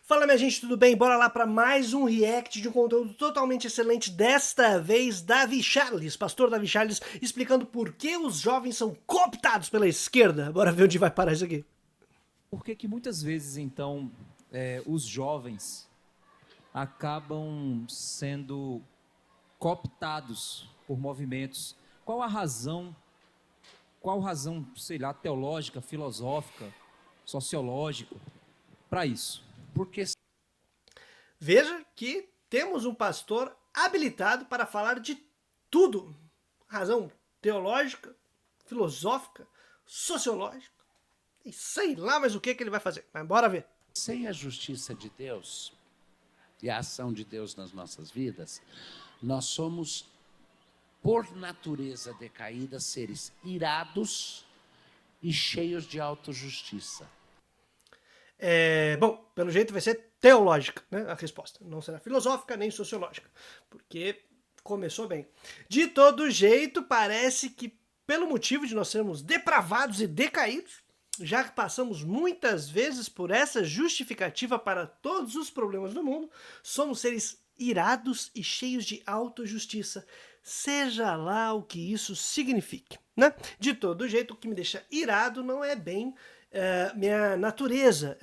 Fala, minha gente, tudo bem? Bora lá para mais um react de um conteúdo totalmente excelente, desta vez Davi Charles, pastor Davi Charles, explicando por que os jovens são cooptados pela esquerda. Bora ver onde vai parar isso aqui. Por que que muitas vezes, então, os jovens acabam sendo cooptados por movimentos? Qual a razão, sei lá, teológica, filosófica, sociológica para isso? Porque Veja que temos um pastor habilitado para falar de tudo. Razão teológica, filosófica, sociológica, e sei lá mais o que ele vai fazer. Mas bora ver. sem a justiça de Deus e a ação de Deus nas nossas vidas, nós somos, por natureza decaída, seres irados e cheios de autojustiça. Bom, pelo jeito vai ser teológica, né, a resposta. Não será filosófica nem sociológica, porque começou bem. De todo jeito, parece que pelo motivo de nós sermos depravados e decaídos, já que passamos muitas vezes por essa justificativa para todos os problemas do mundo, somos seres irados e cheios de autojustiça, seja lá o que isso signifique, né? De todo jeito, o que me deixa irado não é bem minha natureza,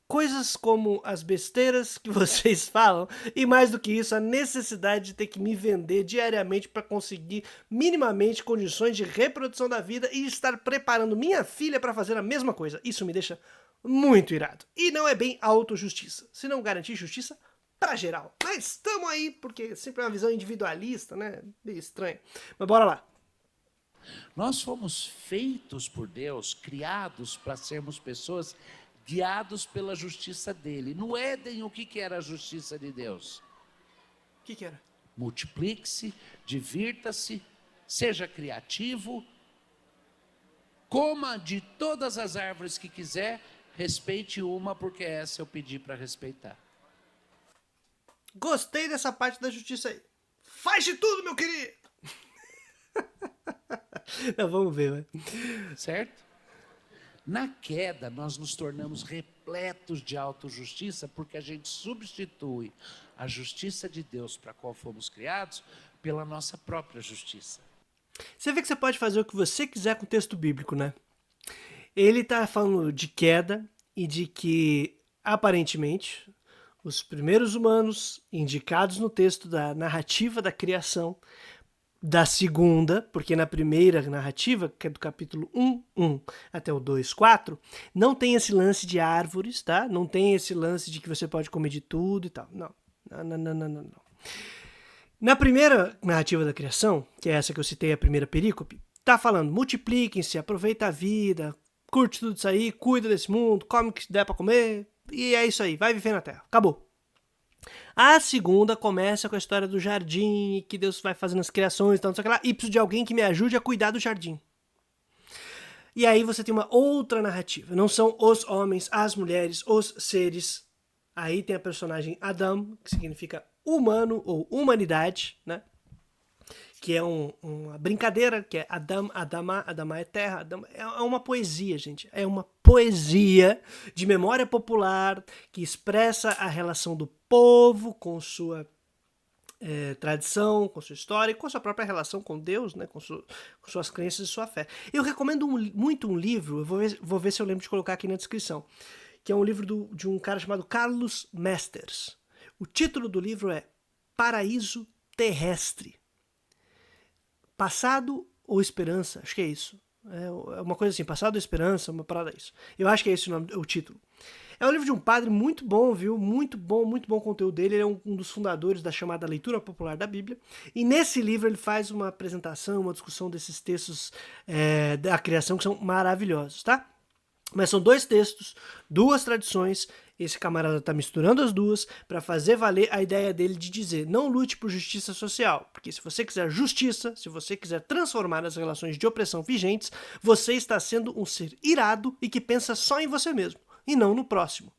coisas como as besteiras que vocês falam, e mais do que isso, a necessidade de ter que me vender diariamente para conseguir minimamente condições de reprodução da vida e estar preparando minha filha para fazer a mesma coisa. Isso me deixa muito irado. E não é bem autojustiça, se não garantir justiça para geral. Mas estamos aí, porque sempre é uma visão individualista, né? Meio estranho. Mas bora lá. Nós fomos feitos por Deus, criados para sermos pessoas guiados pela justiça dele. No Éden, o que era a justiça de Deus? O que era? Multiplique-se, divirta-se, seja criativo, coma de todas as árvores que quiser, respeite uma, porque essa eu pedi para respeitar. Gostei dessa parte da justiça aí. Faz de tudo, meu querido! Não, vamos ver, né? Certo? Na queda, nós nos tornamos repletos de autojustiça, porque a gente substitui a justiça de Deus para a qual fomos criados pela nossa própria justiça. Você vê que você pode fazer o que você quiser com o texto bíblico, né? Ele está falando de queda e de que, aparentemente, os primeiros humanos indicados no texto da narrativa da criação, da segunda, porque na primeira narrativa, que é do capítulo 1 até o 2:4, não tem esse lance de árvores, tá? Não tem esse lance de que você pode comer de tudo e tal. Não. Na primeira narrativa da criação, que é essa que eu citei, a primeira perícope, tá falando, multipliquem-se, aproveita a vida, curte tudo isso aí, cuida desse mundo, come o que der pra comer, e é isso aí, vai viver na Terra. Acabou. A segunda começa com a história do jardim, que Deus vai fazendo as criações e tal, não sei o que lá, e preciso de alguém que me ajude a cuidar do jardim. E aí você tem uma outra narrativa, não são os homens, as mulheres, os seres. Aí tem a personagem Adam, que significa humano ou humanidade, né? Que é uma brincadeira, que é Adam, Adama, Adama é terra, Adam, é uma poesia, gente. É uma poesia de memória popular que expressa a relação do povo com sua tradição, com sua história e com sua própria relação com Deus, né, com suas crenças e sua fé. Eu recomendo muito um livro, eu vou ver se eu lembro de colocar aqui na descrição, que é um livro de um cara chamado Carlos Mesters. O título do livro é Paraíso Terrestre. Passado ou esperança, acho que é isso. É uma coisa assim, passado ou esperança, uma parada isso. Eu acho que é esse o título. É um livro de um padre muito bom, viu? Muito bom o conteúdo dele. Ele é um dos fundadores da chamada leitura popular da Bíblia. E nesse livro ele faz uma apresentação, uma discussão desses textos da criação que são maravilhosos, tá? Mas são dois textos, duas tradições. Esse camarada está misturando as duas para fazer valer a ideia dele de dizer: não lute por justiça social, porque se você quiser justiça, se você quiser transformar as relações de opressão vigentes, você está sendo um ser irado e que pensa só em você mesmo e não no próximo.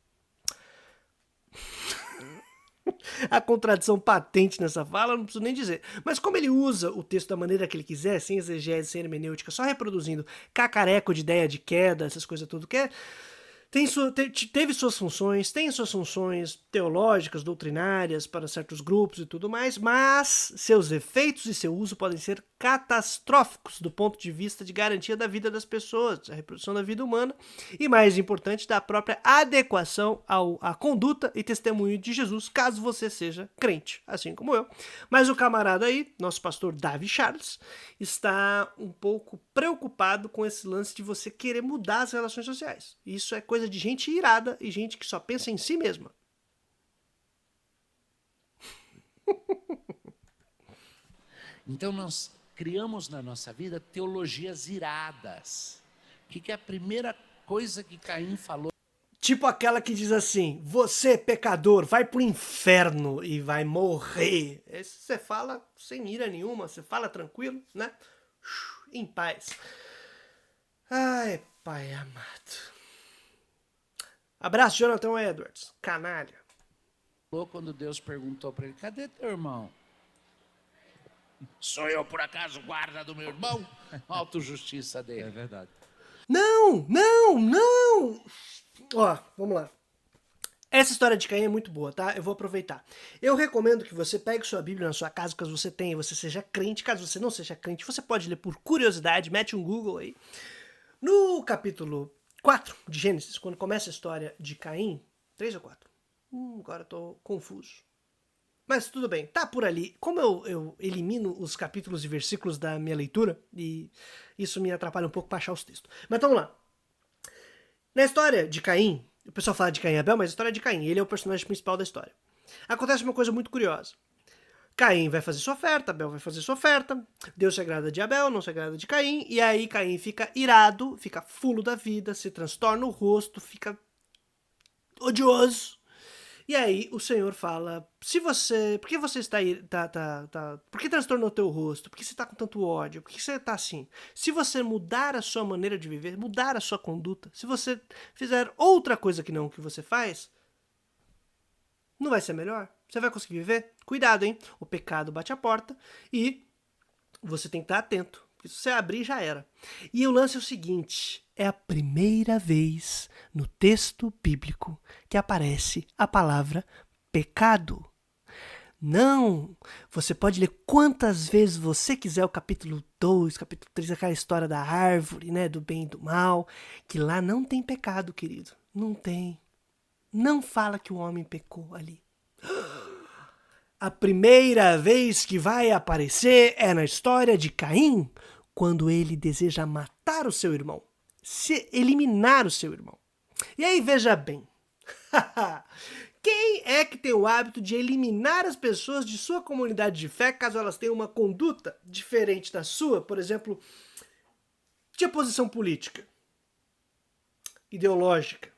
A contradição patente nessa fala, eu não preciso nem dizer. Mas como ele usa o texto da maneira que ele quiser, sem exegese, sem hermenêutica, só reproduzindo cacareco de ideia de queda, essas coisas tudo, que Teve suas funções, tem suas funções teológicas, doutrinárias para certos grupos e tudo mais, mas seus efeitos e seu uso podem ser catastróficos do ponto de vista de garantia da vida das pessoas, da reprodução da vida humana e, mais importante, da própria adequação à conduta e testemunho de Jesus, caso você seja crente, assim como eu. Mas o camarada aí, nosso pastor Davi Charles, está um pouco preocupado com esse lance de você querer mudar as relações sociais. Isso é coisa de gente irada e gente que só pensa em si mesma. Então nós criamos na nossa vida teologias iradas. O que é a primeira coisa que Caim falou? Tipo aquela que diz assim, você pecador, vai pro inferno e vai morrer. Esse você fala sem ira nenhuma, você fala tranquilo, né? Em paz. Ai, pai amado. Abraço, Jonathan Edwards, canalha. Quando Deus perguntou para ele, cadê teu irmão? Sou eu, por acaso, guarda do meu irmão? Autojustiça dele. É verdade. Não! Ó, vamos lá. Essa história de Caim é muito boa, tá? Eu vou aproveitar. Eu recomendo que você pegue sua Bíblia na sua casa, caso você tenha, você seja crente. Caso você não seja crente, você pode ler por curiosidade, mete um Google aí. No capítulo 4 de Gênesis, quando começa a história de Caim, 3 ou 4? Agora eu tô confuso. Mas tudo bem, tá por ali. Como eu elimino os capítulos e versículos da minha leitura, e isso me atrapalha um pouco para achar os textos. Mas vamos lá. Na história de Caim, o pessoal fala de Caim e Abel, mas a história de Caim, ele é o personagem principal da história. Acontece uma coisa muito curiosa. Caim vai fazer sua oferta, Abel vai fazer sua oferta, Deus se agrada de Abel, não se agrada de Caim, e aí Caim fica irado, fica fulo da vida, se transtorna o rosto, fica odioso. E aí o Senhor fala, por que você está por que transtornou o teu rosto? Por que você está com tanto ódio? Por que você está assim? Se você mudar a sua maneira de viver, mudar a sua conduta, se você fizer outra coisa que não o que você faz, não vai ser melhor? Você vai conseguir viver? Cuidado, hein? O pecado bate a porta e você tem que estar atento. Porque se você abrir, já era. E o lance é o seguinte, é a primeira vez no texto bíblico que aparece a palavra pecado. Não! Você pode ler quantas vezes você quiser o capítulo 2, capítulo 3, aquela história da árvore, né, do bem e do mal, que lá não tem pecado, querido. Não tem. Não fala que o homem pecou ali. A primeira vez que vai aparecer é na história de Caim, quando ele deseja matar o seu irmão, eliminar o seu irmão. E aí veja bem, quem é que tem o hábito de eliminar as pessoas de sua comunidade de fé caso elas tenham uma conduta diferente da sua, por exemplo, de posição política, ideológica,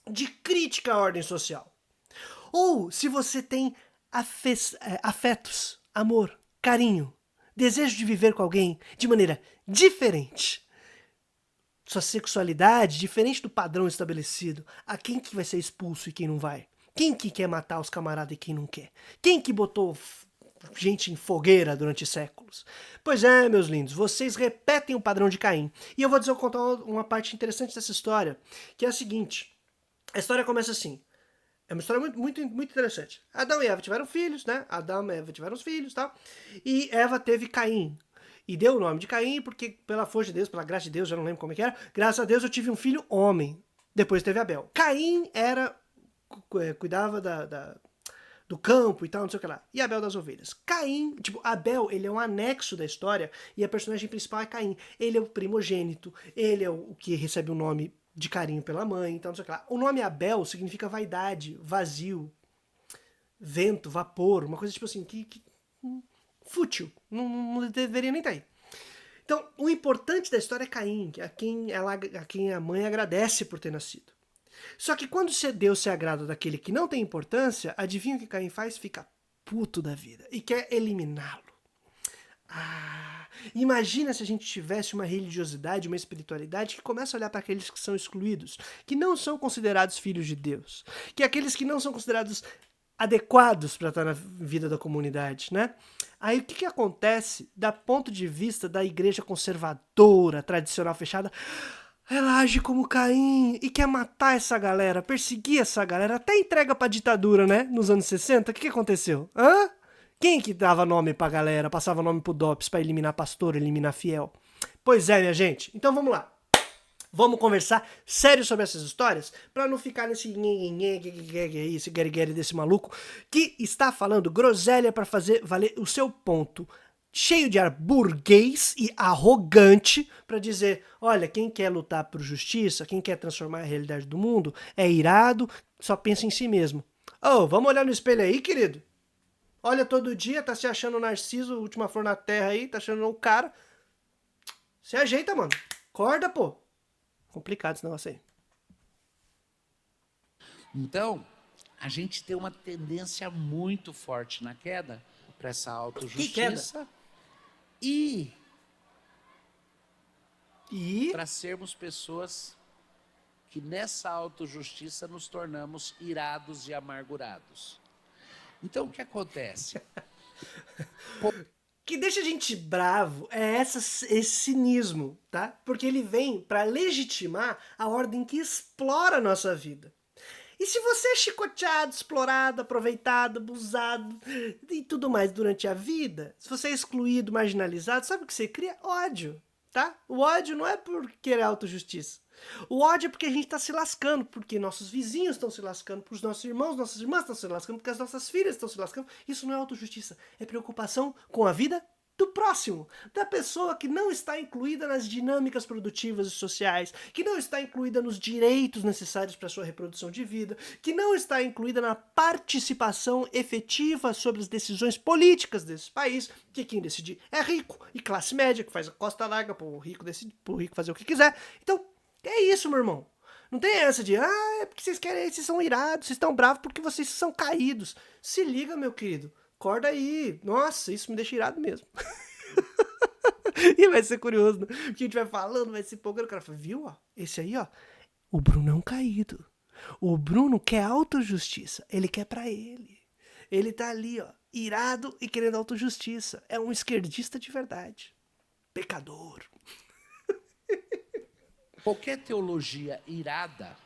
de crítica à ordem social? Ou se você tem afetos, amor, carinho, desejo de viver com alguém de maneira diferente, sua sexualidade diferente do padrão estabelecido, a quem que vai ser expulso e quem não vai? Quem que quer matar os camaradas e quem não quer? Quem que botou gente em fogueira durante séculos? Pois é, meus lindos, vocês repetem o padrão de Caim. E eu vou contar uma parte interessante dessa história, que é a seguinte. A história começa assim. É uma história muito interessante. Adão e Eva tiveram filhos, né? Adão e Eva tiveram os filhos e tal. E Eva teve Caim. E deu o nome de Caim porque, pela força de Deus, pela graça de Deus, já não lembro como é que era, graças a Deus eu tive um filho homem. Depois teve Abel. Caim cuidava do campo e tal, não sei o que lá. E Abel das ovelhas. Caim, Abel, ele é um anexo da história e a personagem principal é Caim. Ele é o primogênito, ele é o que recebe o nome de carinho pela mãe, então não sei o que lá. O nome Abel significa vaidade, vazio, vento, vapor, uma coisa tipo assim, fútil, não deveria nem estar aí. Então, o importante da história é Caim, a quem a mãe agradece por ter nascido. Só que quando Deus se agrada daquele que não tem importância, adivinha o que Caim faz? Fica puto da vida e quer eliminá-lo. Imagina se a gente tivesse uma religiosidade, uma espiritualidade que começa a olhar para aqueles que são excluídos, que não são considerados filhos de Deus, que aqueles que não são considerados adequados para estar na vida da comunidade, né? Aí o que acontece da ponto de vista da igreja conservadora, tradicional, fechada? ela age como Caim e quer matar essa galera, perseguir essa galera, até entrega pra ditadura, né? Nos anos 60, o que aconteceu? Hã? Quem que dava nome pra galera, passava nome pro DOPS pra eliminar pastor, eliminar fiel? Pois é, minha gente. Então vamos lá. Vamos conversar sério sobre essas histórias pra não ficar nesse esse guerre desse maluco que está falando groselha pra fazer valer o seu ponto. Cheio de ar burguês e arrogante pra dizer, olha, quem quer lutar por justiça, quem quer transformar a realidade do mundo, é irado, só pensa em si mesmo. Oh, vamos olhar no espelho aí, querido? Olha todo dia, tá se achando Narciso, última flor na terra aí, tá achando o cara. Se ajeita, mano. Acorda, pô. Complicado esse negócio aí. Então, a gente tem uma tendência muito forte na queda para essa autojustiça e para sermos pessoas que nessa autojustiça nos tornamos irados e amargurados. Então, o que acontece? Que deixa a gente bravo é esse cinismo, tá? Porque ele vem para legitimar a ordem que explora a nossa vida. E se você é chicoteado, explorado, aproveitado, abusado e tudo mais durante a vida, se você é excluído, marginalizado, sabe o que você cria? Ódio, tá? O ódio não é por querer autojustiça. O ódio é porque a gente tá se lascando, porque nossos vizinhos estão se lascando, porque os nossos irmãos, nossas irmãs estão se lascando, porque as nossas filhas estão se lascando. Isso não é autojustiça, é preocupação com a vida do próximo, da pessoa que não está incluída nas dinâmicas produtivas e sociais, que não está incluída nos direitos necessários para sua reprodução de vida, que não está incluída na participação efetiva sobre as decisões políticas desse país, que quem decide é rico e classe média, que faz a costa larga pro rico fazer o que quiser. Então, é isso, meu irmão. Não tem essa de, é porque vocês querem, vocês são irados, vocês estão bravos porque vocês são caídos. Se liga, meu querido. Acorda aí. Nossa, isso me deixa irado mesmo. E vai ser curioso, né? Porque a gente vai falando, vai se empolgando. O cara fala, viu, ó, esse aí, ó, o Bruno é um caído. O Bruno quer autojustiça. Ele quer pra ele. Ele tá ali, ó, irado e querendo autojustiça. É um esquerdista de verdade. Pecador. Qualquer teologia irada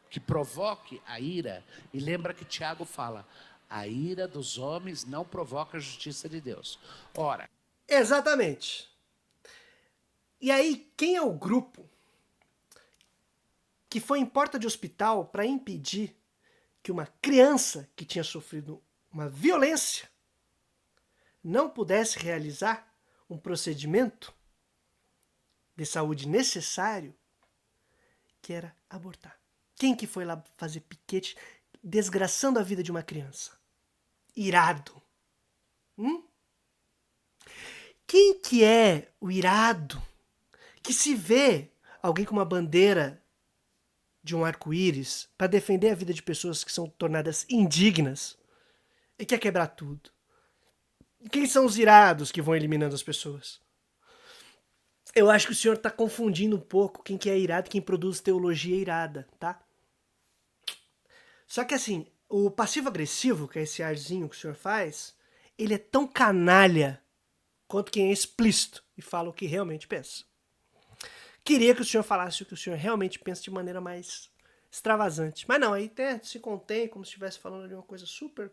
que provoque a ira, e lembra que Tiago fala, a ira dos homens não provoca a justiça de Deus. Ora, exatamente. E aí, quem é o grupo que foi em porta de hospital para impedir que uma criança que tinha sofrido uma violência não pudesse realizar um procedimento de saúde necessário, que era abortar? Quem que foi lá fazer piquete desgraçando a vida de uma criança? Irado. Quem que é o irado que se vê alguém com uma bandeira de um arco-íris para defender a vida de pessoas que são tornadas indignas e quer quebrar tudo? Quem são os irados que vão eliminando as pessoas? Eu acho que o senhor está confundindo um pouco quem que é irado e quem produz teologia irada, tá? Só que assim, o passivo-agressivo, que é esse arzinho que o senhor faz, ele é tão canalha quanto quem é explícito e fala o que realmente pensa. Queria que o senhor falasse o que o senhor realmente pensa de maneira mais extravasante. Mas não, aí até se contém como se estivesse falando de uma coisa super...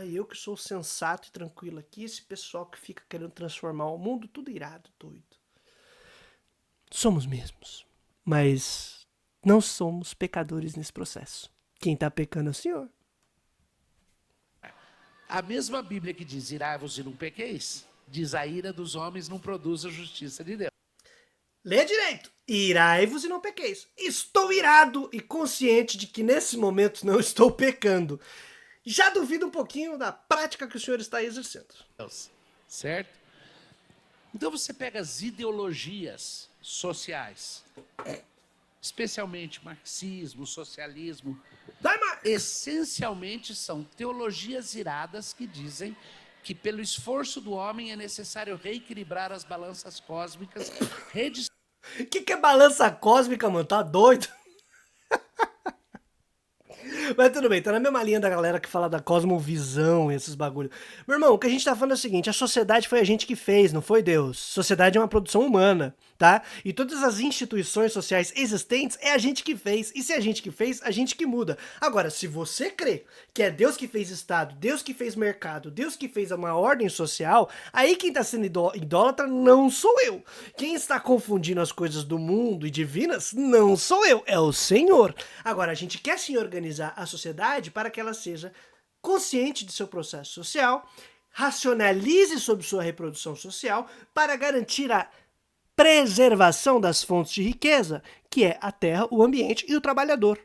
eu que sou sensato e tranquilo aqui, esse pessoal que fica querendo transformar o mundo, tudo irado, doido. Somos mesmos, mas não somos pecadores nesse processo. Quem está pecando é o senhor. a mesma Bíblia que diz irai-vos e não pequeis, diz a ira dos homens não produz a justiça de Deus. Lê direito. Irai-vos e não pequeis. Estou irado e consciente de que nesse momento não estou pecando. Já duvido um pouquinho da prática que o senhor está exercendo. Certo? Então você pega as ideologias sociais, especialmente marxismo, socialismo, essencialmente são teologias iradas que dizem que pelo esforço do homem é necessário reequilibrar as balanças cósmicas, O que é balança cósmica, mano? Tá doido? Mas tudo bem, tá na mesma linha da galera que fala da cosmovisão e esses bagulho. Meu irmão, o que a gente tá falando é o seguinte, a sociedade foi a gente que fez, não foi Deus. Sociedade é uma produção humana. tá? E todas as instituições sociais existentes é a gente que fez. E se é a gente que fez, a gente que muda. Agora, se você crê que é Deus que fez Estado, Deus que fez mercado, Deus que fez uma ordem social, aí quem está sendo idólatra não sou eu. Quem está confundindo as coisas do mundo e divinas não sou eu, é o Senhor. Agora, a gente quer sim organizar a sociedade para que ela seja consciente de seu processo social, racionalize sobre sua reprodução social para garantir a preservação das fontes de riqueza, que é a terra, o ambiente e o trabalhador.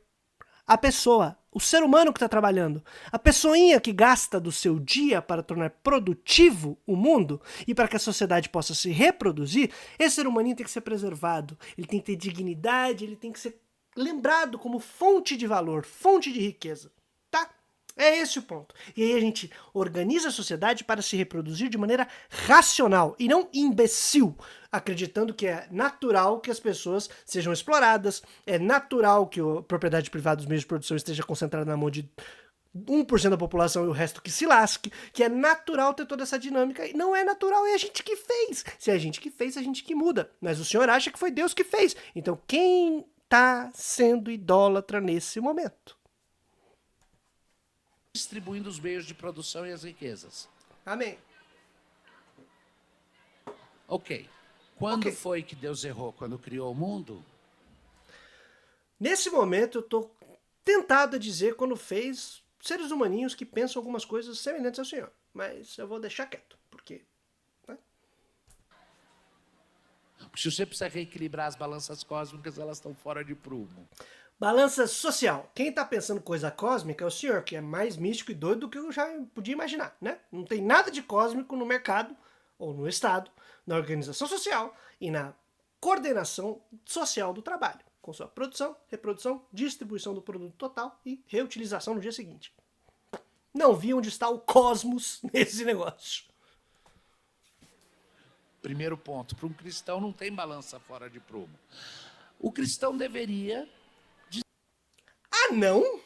A pessoa, o ser humano que está trabalhando, a pessoinha que gasta do seu dia para tornar produtivo o mundo e para que a sociedade possa se reproduzir, esse ser humaninho tem que ser preservado, ele tem que ter dignidade, ele tem que ser lembrado como fonte de valor, fonte de riqueza, tá? É esse o ponto. E aí a gente organiza a sociedade para se reproduzir de maneira racional e não imbecil, acreditando que é natural que as pessoas sejam exploradas, é natural que a propriedade privada dos meios de produção esteja concentrada na mão de 1% da população e o resto que se lasque, que é natural ter toda essa dinâmica, e não é natural, é a gente que fez. Se é a gente que fez, é a gente que muda. Mas o senhor acha que foi Deus que fez. Então quem está sendo idólatra nesse momento? Distribuindo os meios de produção e as riquezas. Amém. Ok. Quando foi que Deus errou? Quando criou o mundo? Nesse momento eu estou tentado a dizer quando fez seres humaninhos que pensam algumas coisas semelhantes ao Senhor. Mas eu vou deixar quieto, porque... né? Porque se você precisa reequilibrar as balanças cósmicas, elas estão fora de prumo. Balança social. Quem tá pensando coisa cósmica é o senhor, que é mais místico e doido do que eu já podia imaginar, né? Não tem nada de cósmico no mercado, ou no Estado, na organização social e na coordenação social do trabalho, com sua produção, reprodução, distribuição do produto total e reutilização no dia seguinte. Não vi onde está o cosmos nesse negócio. Primeiro ponto, para um cristão não tem balança fora de prumo. O cristão deveria... Ah, não?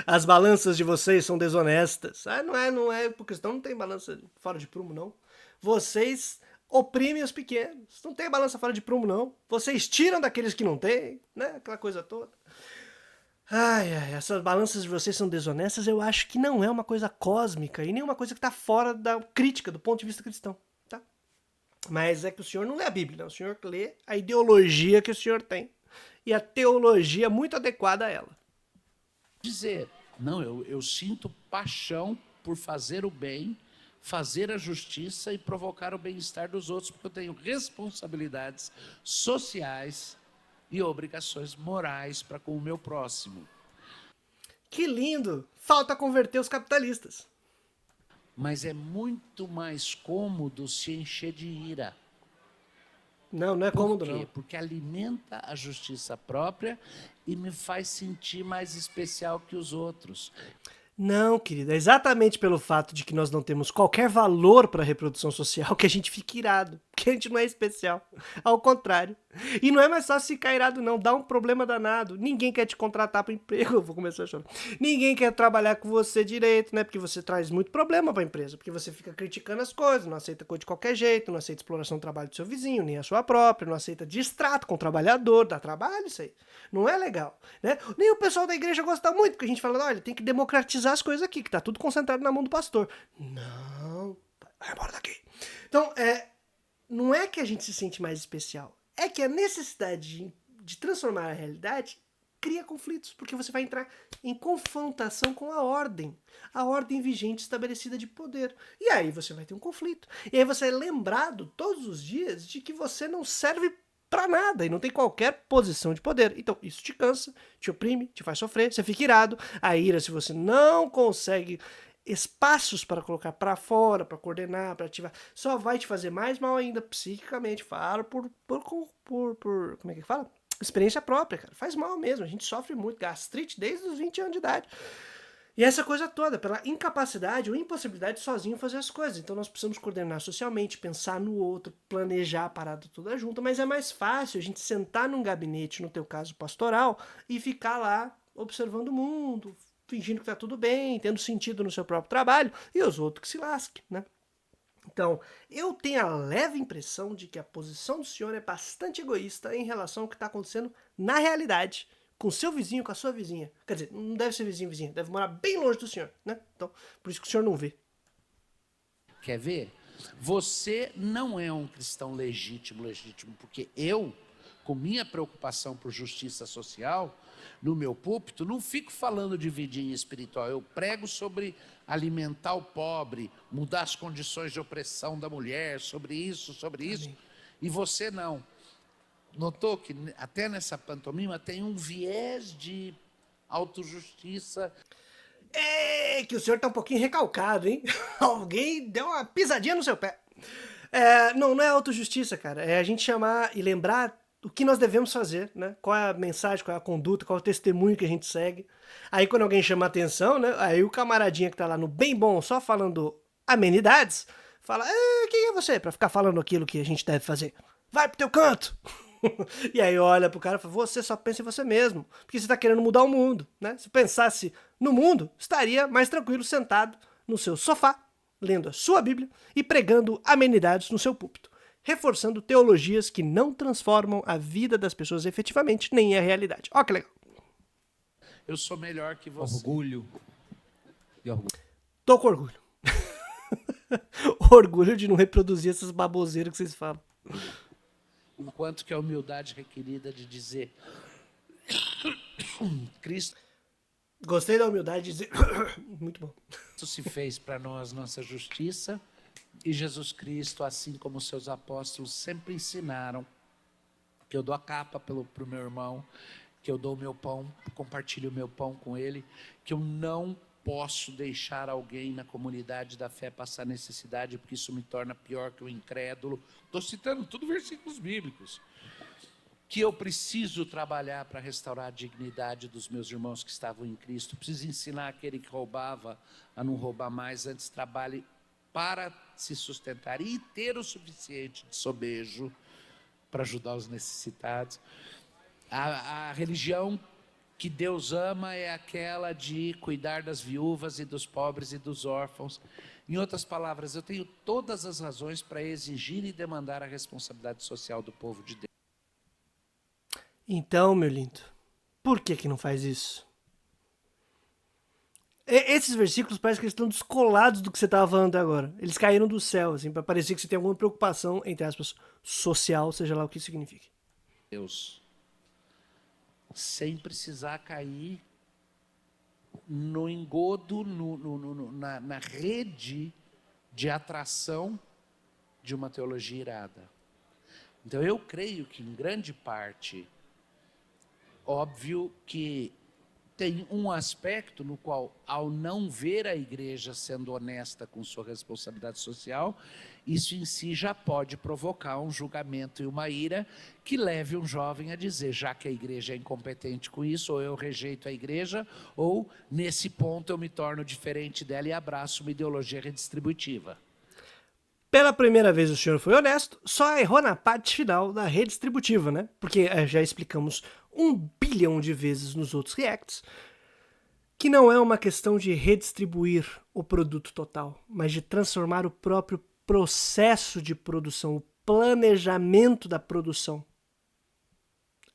As balanças de vocês são desonestas. Ah, não é, porque cristão não tem balança fora de prumo, não. Vocês oprimem os pequenos. Não tem balança fora de prumo, não. Vocês tiram daqueles que não têm, né? Aquela coisa toda. Ai, essas balanças de vocês são desonestas, eu acho que não é uma coisa cósmica e nem uma coisa que está fora da crítica, do ponto de vista cristão, tá? Mas é que o senhor não lê a Bíblia, né? O senhor lê a ideologia que o senhor tem. E a teologia muito adequada a ela. dizer, não, eu sinto paixão por fazer o bem, fazer a justiça e provocar o bem-estar dos outros, porque eu tenho responsabilidades sociais e obrigações morais para com o meu próximo. Que lindo! Falta converter os capitalistas. Mas é muito mais cômodo se encher de ira. Não é cômodo, Por quê? não. Porque alimenta a justiça própria e me faz sentir mais especial que os outros. Não, querida, é exatamente pelo fato de que nós não temos qualquer valor para a reprodução social que a gente fica irado, porque a gente não é especial, ao contrário. E não é mais fácil ficar irado não, dá um problema danado, ninguém quer te contratar para emprego, eu vou começar a chorar. Ninguém quer trabalhar com você direito, né, porque você traz muito problema para a empresa, porque você fica criticando as coisas, não aceita coisa de qualquer jeito, não aceita exploração do trabalho do seu vizinho, nem a sua própria, não aceita distrato com o trabalhador, dá trabalho isso aí. Não é legal, né? Nem o pessoal da igreja gosta muito, porque a gente fala, olha, tem que democratizar as coisas aqui, que tá tudo concentrado na mão do pastor. Não, vai embora daqui. Então, não é que a gente se sente mais especial, é que a necessidade de transformar a realidade cria conflitos, porque você vai entrar em confrontação com a ordem vigente estabelecida de poder. E aí você vai ter um conflito. E aí você é lembrado todos os dias de que você não serve pra nada e não tem qualquer posição de poder. Então isso te cansa, te oprime, te faz sofrer, você fica irado. A ira, se você não consegue espaços para colocar para fora, para coordenar, para ativar, só vai te fazer mais mal ainda psiquicamente. Falo por como é que fala? Experiência própria, cara. Faz mal mesmo. A gente sofre muito. Gastrite desde os 20 anos de idade. E essa coisa toda, pela incapacidade ou impossibilidade de sozinho fazer as coisas. Então nós precisamos coordenar socialmente, pensar no outro, planejar a parada toda junta, mas é mais fácil a gente sentar num gabinete, no teu caso pastoral, e ficar lá observando o mundo, fingindo que tá tudo bem, tendo sentido no seu próprio trabalho, e os outros que se lasquem, né? Então, eu tenho a leve impressão de que a posição do senhor é bastante egoísta em relação ao que está acontecendo na realidade, com o seu vizinho, com a sua vizinha. Quer dizer, não deve ser vizinho, vizinha, deve morar bem longe do senhor, né? Então, por isso que o senhor não vê. Quer ver? Você não é um cristão legítimo, porque eu, com minha preocupação por justiça social, no meu púlpito, não fico falando de vidinha espiritual, eu prego sobre alimentar o pobre, mudar as condições de opressão da mulher, sobre isso, Amém. e você não. Notou que até nessa pantomima tem um viés de autojustiça. É que o senhor tá um pouquinho recalcado, hein? Alguém deu uma pisadinha no seu pé. Não é autojustiça, cara. É a gente chamar e lembrar o que nós devemos fazer, né? Qual é a mensagem, qual é a conduta, qual é o testemunho que a gente segue. Aí quando alguém chama a atenção, né? Aí o camaradinha que tá lá no bem bom, só falando amenidades, fala, quem é você pra ficar falando aquilo que a gente deve fazer? Vai pro teu canto! E aí olha pro cara e fala, você só pensa em você mesmo, porque você tá querendo mudar o mundo, né? Se pensasse no mundo, estaria mais tranquilo sentado no seu sofá, lendo a sua Bíblia e pregando amenidades no seu púlpito, reforçando teologias que não transformam a vida das pessoas efetivamente, nem a realidade. Ó que legal. Eu sou melhor que você. Orgulho. E orgulho. Tô com orgulho. Orgulho de não reproduzir essas baboseiras que vocês falam. Enquanto que a humildade requerida de dizer Cristo Gostei da humildade de dizer. Muito bom. se fez para nós nossa justiça, e Jesus Cristo, assim como seus apóstolos sempre ensinaram, que eu dou a capa pro meu irmão, que eu dou o meu pão, compartilho o meu pão com ele, que eu não posso deixar alguém na comunidade da fé passar necessidade, porque isso me torna pior que o incrédulo. Estou citando tudo versículos bíblicos. Que eu preciso trabalhar para restaurar a dignidade dos meus irmãos que estavam em Cristo. Preciso ensinar aquele que roubava a não roubar mais, antes trabalhe para se sustentar e ter o suficiente de sobejo para ajudar os necessitados. A religião que Deus ama é aquela de cuidar das viúvas e dos pobres e dos órfãos. Em outras palavras, eu tenho todas as razões para exigir e demandar a responsabilidade social do povo de Deus. Então, meu lindo, por que não faz isso? Esses versículos parecem que eles estão descolados do que você estava falando até agora. Eles caíram do céu, assim, para parecer que você tem alguma preocupação, entre aspas, social, seja lá o que isso signifique. Deus, sem precisar cair no engodo, na rede de atração de uma teologia irada. Então eu creio que em grande parte, óbvio que tem um aspecto no qual, ao não ver a igreja sendo honesta com sua responsabilidade social, isso em si já pode provocar um julgamento e uma ira que leve um jovem a dizer, já que a igreja é incompetente com isso, ou eu rejeito a igreja, ou nesse ponto eu me torno diferente dela e abraço uma ideologia redistributiva. Pela primeira vez o senhor foi honesto, só errou na parte final da redistributiva, né? Porque já explicamos 1 bilhão de vezes nos outros reacts que não é uma questão de redistribuir o produto total, mas de transformar o próprio processo de produção, o planejamento da produção.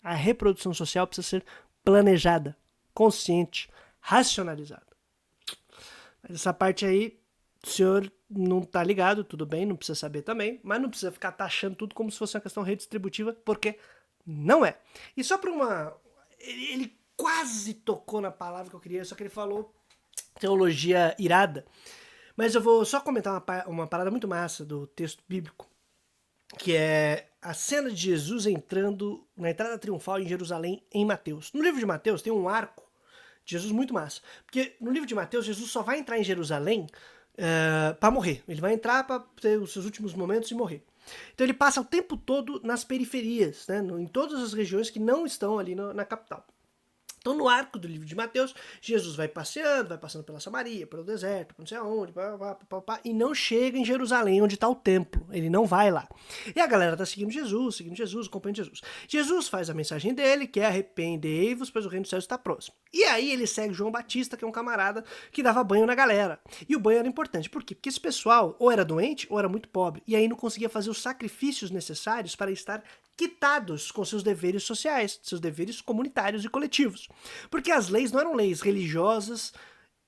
A reprodução social precisa ser planejada, consciente, racionalizada. Mas essa parte aí, o senhor não tá ligado, tudo bem, não precisa saber também, mas não precisa ficar taxando tudo como se fosse uma questão redistributiva, porque não é. E só para uma... Ele quase tocou na palavra que eu queria, só que ele falou teologia irada. Mas eu vou só comentar uma parada muito massa do texto bíblico, que é a cena de Jesus entrando na entrada triunfal em Jerusalém em Mateus. No livro de Mateus tem um arco de Jesus muito massa, porque no livro de Mateus Jesus só vai entrar em Jerusalém para morrer. Ele vai entrar para ter os seus últimos momentos e morrer. Então ele passa o tempo todo nas periferias, né, em todas as regiões que não estão ali na capital. Então, no arco do livro de Mateus, Jesus vai passeando, vai passando pela Samaria, pelo deserto, não sei aonde, e não chega em Jerusalém, onde está o templo. Ele não vai lá. E a galera está seguindo Jesus, acompanhando Jesus. Jesus faz a mensagem dele, que é arrependei-vos, pois o reino dos céus está próximo. E aí ele segue João Batista, que é um camarada que dava banho na galera. E o banho era importante. Por quê? Porque esse pessoal ou era doente ou era muito pobre. E aí não conseguia fazer os sacrifícios necessários para estar quitados com seus deveres sociais, seus deveres comunitários e coletivos. Porque as leis não eram leis religiosas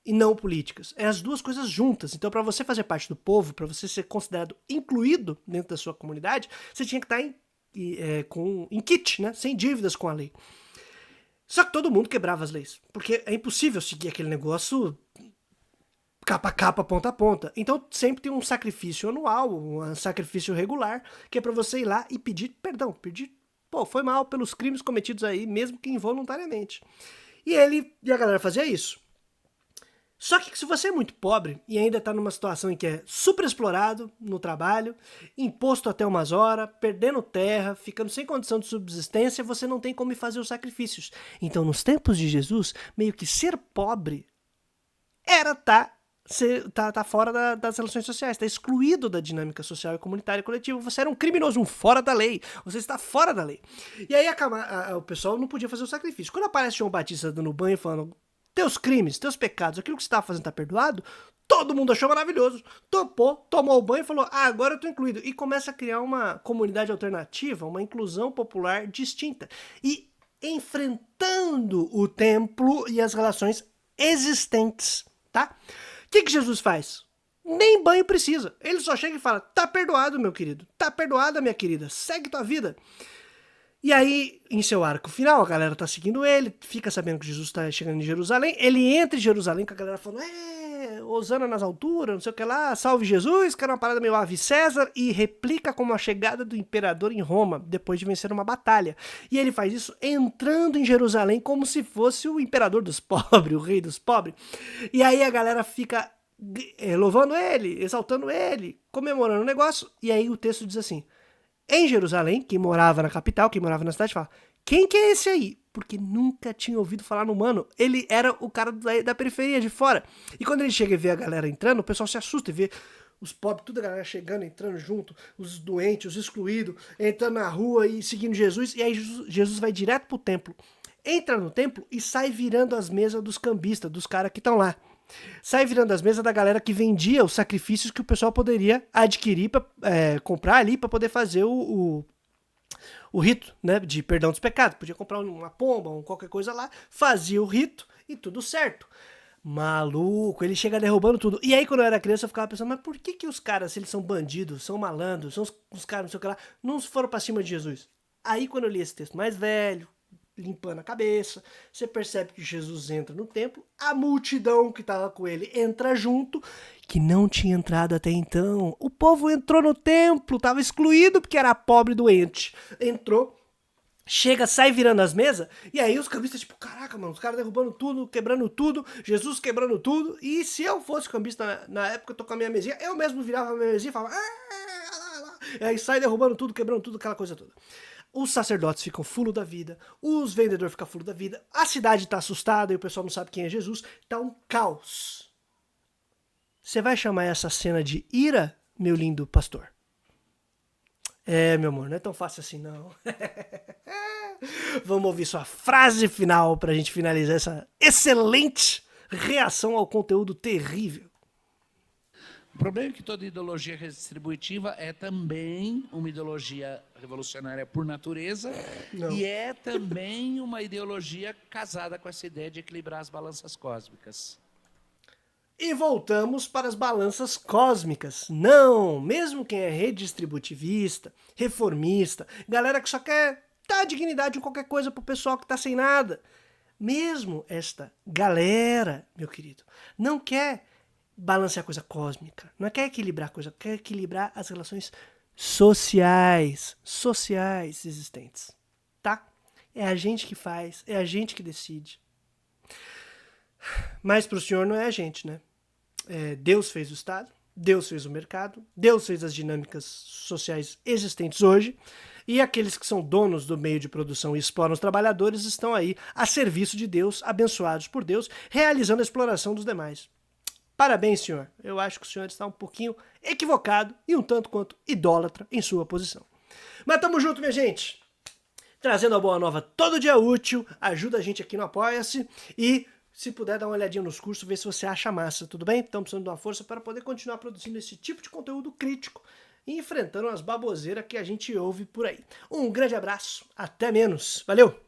e não políticas. É as duas coisas juntas. Então, para você fazer parte do povo, para você ser considerado incluído dentro da sua comunidade, você tinha que estar em kit, né? Sem dívidas com a lei. Só que todo mundo quebrava as leis. Porque é impossível seguir aquele negócio capa a capa, ponta a ponta. Então sempre tem um sacrifício anual, um sacrifício regular, que é pra você ir lá e pedir perdão, pô, foi mal pelos crimes cometidos aí, mesmo que involuntariamente. E a galera fazia isso. Só que se você é muito pobre e ainda tá numa situação em que é super explorado no trabalho, imposto até umas horas, perdendo terra, ficando sem condição de subsistência, você não tem como ir fazer os sacrifícios. Então, nos tempos de Jesus, meio que ser pobre era tá fora das relações sociais, tá excluído da dinâmica social e comunitária e coletiva. Você era um criminoso, um fora da lei. Você está fora da lei. E aí o pessoal não podia fazer o sacrifício. Quando aparece João Batista dando banho e falando teus crimes, teus pecados, aquilo que você estava fazendo está perdoado, todo mundo achou maravilhoso. Topou, tomou o banho e falou, agora eu tô incluído. E começa a criar uma comunidade alternativa, uma inclusão popular distinta. E enfrentando o templo e as relações existentes, tá? O que Jesus faz? Nem banho precisa. Ele só chega e fala, tá perdoado, meu querido. Tá perdoada, minha querida. Segue tua vida. E aí, em seu arco final, a galera tá seguindo ele, fica sabendo que Jesus tá chegando em Jerusalém. Ele entra em Jerusalém com a galera falando, Hosana nas alturas, não sei o que lá, salve Jesus, que era uma parada meio ave César, e replica como a chegada do imperador em Roma, depois de vencer uma batalha. E ele faz isso entrando em Jerusalém como se fosse o imperador dos pobres, o rei dos pobres. E aí a galera fica louvando ele, exaltando ele, comemorando o negócio, e aí o texto diz assim, em Jerusalém, quem morava na capital, quem morava na cidade, fala, quem que é esse aí? Porque nunca tinha ouvido falar no humano. Ele era o cara da periferia, de fora. E quando ele chega e vê a galera entrando, o pessoal se assusta e vê os pobres, toda a galera chegando, entrando junto, os doentes, os excluídos, entrando na rua e seguindo Jesus. E aí Jesus vai direto pro templo. Entra no templo e sai virando as mesas dos cambistas, dos caras que estão lá. Sai virando as mesas da galera que vendia os sacrifícios que o pessoal poderia adquirir, comprar ali para poder fazer o rito, né, de perdão dos pecados. Podia comprar uma pomba ou qualquer coisa lá, fazia o rito e tudo certo. Maluco, ele chega derrubando tudo. E aí quando eu era criança eu ficava pensando, mas por que os caras, se eles são bandidos, são malandros, são os caras não sei o que lá, não foram pra cima de Jesus? Aí quando eu li esse texto mais velho, limpando a cabeça, você percebe que Jesus entra no templo, a multidão que estava com ele entra junto, que não tinha entrado até então. O povo entrou no templo, estava excluído porque era pobre e doente. Entrou, chega, sai virando as mesas, e aí os cambistas tipo, caraca, mano, os caras derrubando tudo, quebrando tudo, Jesus quebrando tudo, e se eu fosse cambista na época, eu tô com a minha mesinha, eu mesmo virava a minha mesinha e falava, e aí sai derrubando tudo, quebrando tudo, aquela coisa toda. Os sacerdotes ficam fulo da vida, os vendedores ficam fulo da vida, a cidade tá assustada e o pessoal não sabe quem é Jesus, tá um caos. Você vai chamar essa cena de ira, meu lindo pastor? Meu amor, não é tão fácil assim não. Vamos ouvir sua frase final pra gente finalizar essa excelente reação ao conteúdo terrível. O problema é que toda ideologia redistributiva é também uma ideologia revolucionária por natureza e é também uma ideologia casada com essa ideia de equilibrar as balanças cósmicas. E voltamos para as balanças cósmicas. Não, mesmo quem é redistributivista, reformista, galera que só quer dar dignidade em qualquer coisa pro pessoal que tá sem nada, mesmo esta galera, meu querido, não quer balancear a coisa cósmica, não quer equilibrar a coisa, quer equilibrar as relações sociais existentes, tá? É a gente que faz, é a gente que decide. Mas pro senhor não é a gente, né? Deus fez o Estado, Deus fez o mercado, Deus fez as dinâmicas sociais existentes hoje, e aqueles que são donos do meio de produção e exploram os trabalhadores estão aí a serviço de Deus, abençoados por Deus, realizando a exploração dos demais. Parabéns, senhor. Eu acho que o senhor está um pouquinho equivocado e um tanto quanto idólatra em sua posição. Mas tamo junto, minha gente. Trazendo a boa nova todo dia útil, ajuda a gente aqui no Apoia-se e se puder dar uma olhadinha nos cursos, ver se você acha massa, tudo bem? Estamos precisando de uma força para poder continuar produzindo esse tipo de conteúdo crítico e enfrentando as baboseiras que a gente ouve por aí. Um grande abraço, até menos. Valeu!